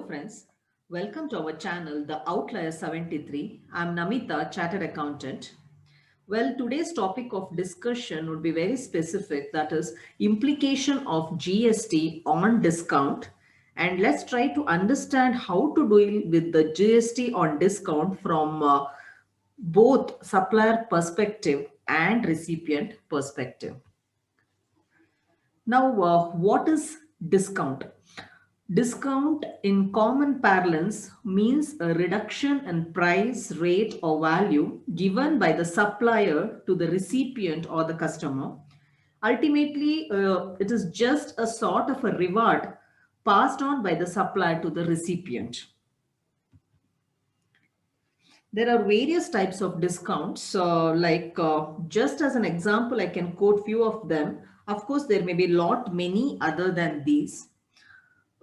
friends, welcome to our channel, The Outlier 73. I'm Namita, Chartered Accountant. Well, today's topic of discussion would be very specific, that is implication of GST on discount. And let's try to understand how to deal with the GST on discount from both supplier perspective and recipient perspective. Now, what is discount? Discount in common parlance means a reduction in price, rate, or value given by the supplier to the recipient or the customer. Ultimately, it is just a sort of a reward passed on by the supplier to the recipient. There are various types of discounts, just as an example, I can quote few of them. Of course, there may be a lot many other than these.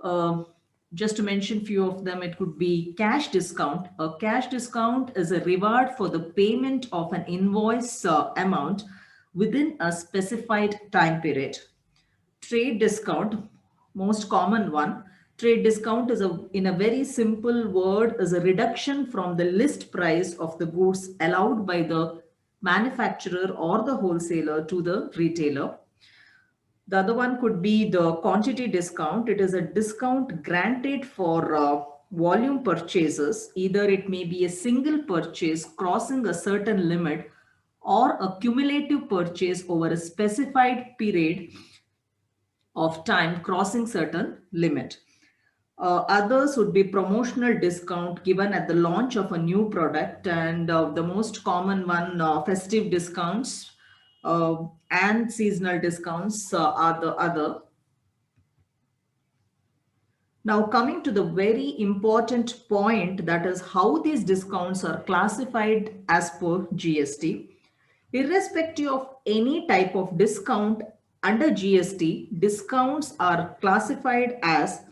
Uh, just to mention few of them, it could be cash discount. A cash discount is a reward for the payment of an invoice amount within a specified time period. Trade discount, most common one. Trade discount is in a very simple word, is a reduction from the list price of the goods allowed by the manufacturer or the wholesaler to the retailer. The other one could be the quantity discount. It is a discount granted for volume purchases. Either it may be a single purchase crossing a certain limit or a cumulative purchase over a specified period of time crossing certain limit. Others would be promotional discount given at the launch of a new product, and the most common one, festive discounts and seasonal discounts are the other. Now coming to the very important point, that is how these discounts are classified as per GST. Irrespective of any type of discount under GST, discounts are classified as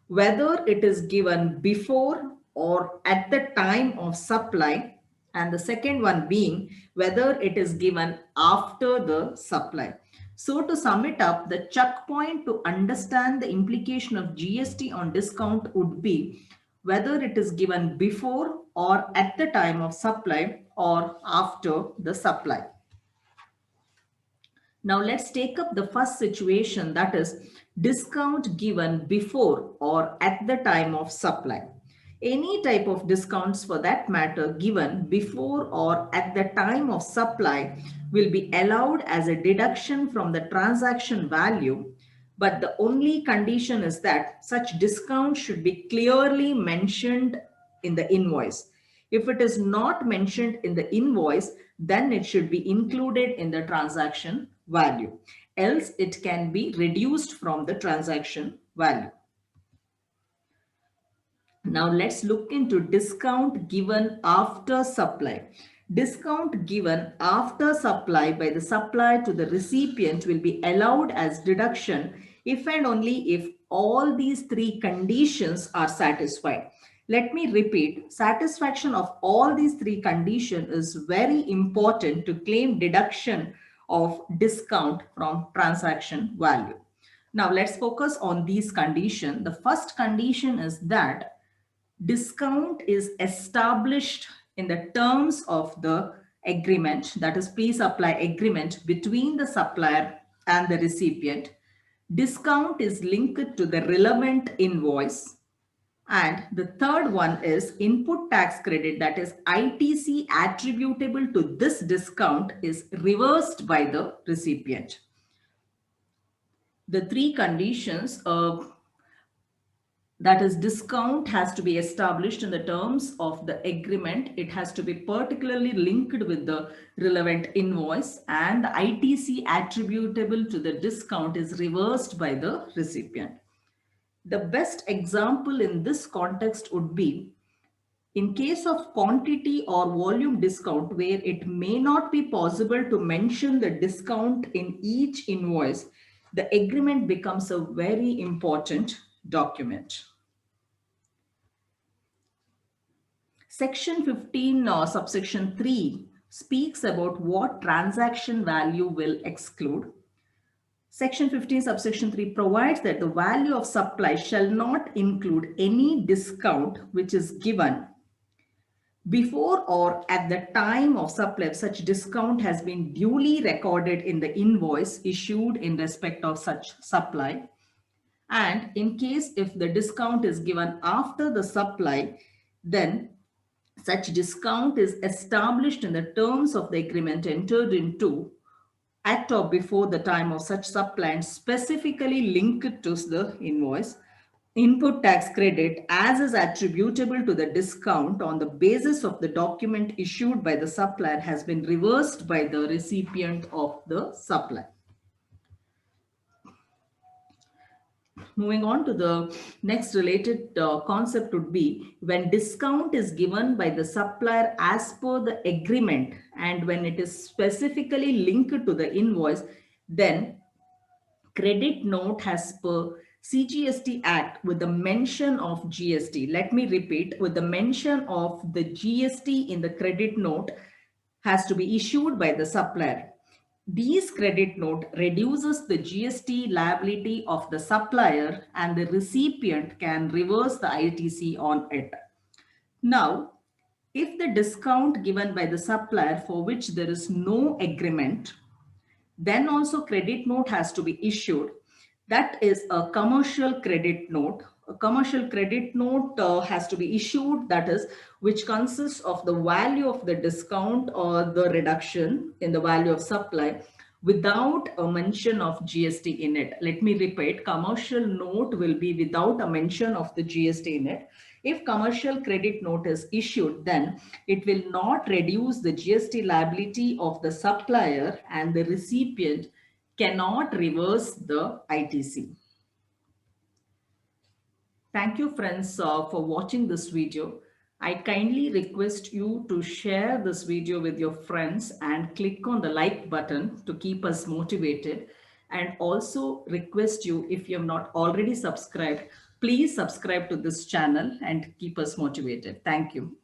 whether it is given before or at the time of supply, and the second one being whether it is given after the supply. So to sum it up, the checkpoint to understand the implication of GST on discount would be whether it is given before or at the time of supply or after the supply. Now let's take up the first situation, that is discount given before or at the time of supply. Any type of discounts for that matter given before or at the time of supply will be allowed as a deduction from the transaction value, but the only condition is that such discount should be clearly mentioned in the invoice. If it is not mentioned in the invoice, then it should be included in the transaction value. Else it can be reduced from the transaction value. Now let's look into discount given after supply. Discount given after supply by the supplier to the recipient will be allowed as deduction if and only if all these three conditions are satisfied. Let me repeat, satisfaction of all these three conditions is very important to claim deduction of discount from transaction value. Now let's focus on these conditions. The first condition is that discount is established in the terms of the agreement, that is pre-supply agreement between the supplier and the recipient. Discount is linked to the relevant invoice. And the third one is input tax credit, that is ITC attributable to this discount is reversed by the recipient. The three conditions, that is discount has to be established in the terms of the agreement. It has to be particularly linked with the relevant invoice, and the ITC attributable to the discount is reversed by the recipient. The best example in this context would be in case of quantity or volume discount, where it may not be possible to mention the discount in each invoice, the agreement becomes a very important document. Section 15 subsection 3 speaks about what transaction value will exclude. Section 15 subsection 3 provides that the value of supply shall not include any discount which is given before or at the time of supply. Such discount has been duly recorded in the invoice issued in respect of such supply. And in case if the discount is given after the supply, then such discount is established in the terms of the agreement entered into at or before the time of such supply and specifically linked to the invoice. Input tax credit as is attributable to the discount on the basis of the document issued by the supplier has been reversed by the recipient of the supply. Moving on to the next related concept would be when discount is given by the supplier as per the agreement and when it is specifically linked to the invoice, then credit note as per CGST Act with the mention of GST. Let me repeat, with the mention of the GST in the credit note has to be issued by the supplier. These credit note reduces the GST liability of the supplier and the recipient can reverse the ITC on it. Now, if the discount given by the supplier for which there is no agreement, then also credit note has to be issued. That is a commercial credit note. A commercial credit note has to be issued, that is, which consists of the value of the discount or the reduction in the value of supply without a mention of GST in it. Let me repeat, commercial note will be without a mention of the GST in it. If commercial credit note is issued, then it will not reduce the GST liability of the supplier and the recipient cannot reverse the ITC. Thank you friends for watching this video. I kindly request you to share this video with your friends and click on the like button to keep us motivated, and also request you, if you have not already subscribed, please subscribe to this channel and keep us motivated. Thank you.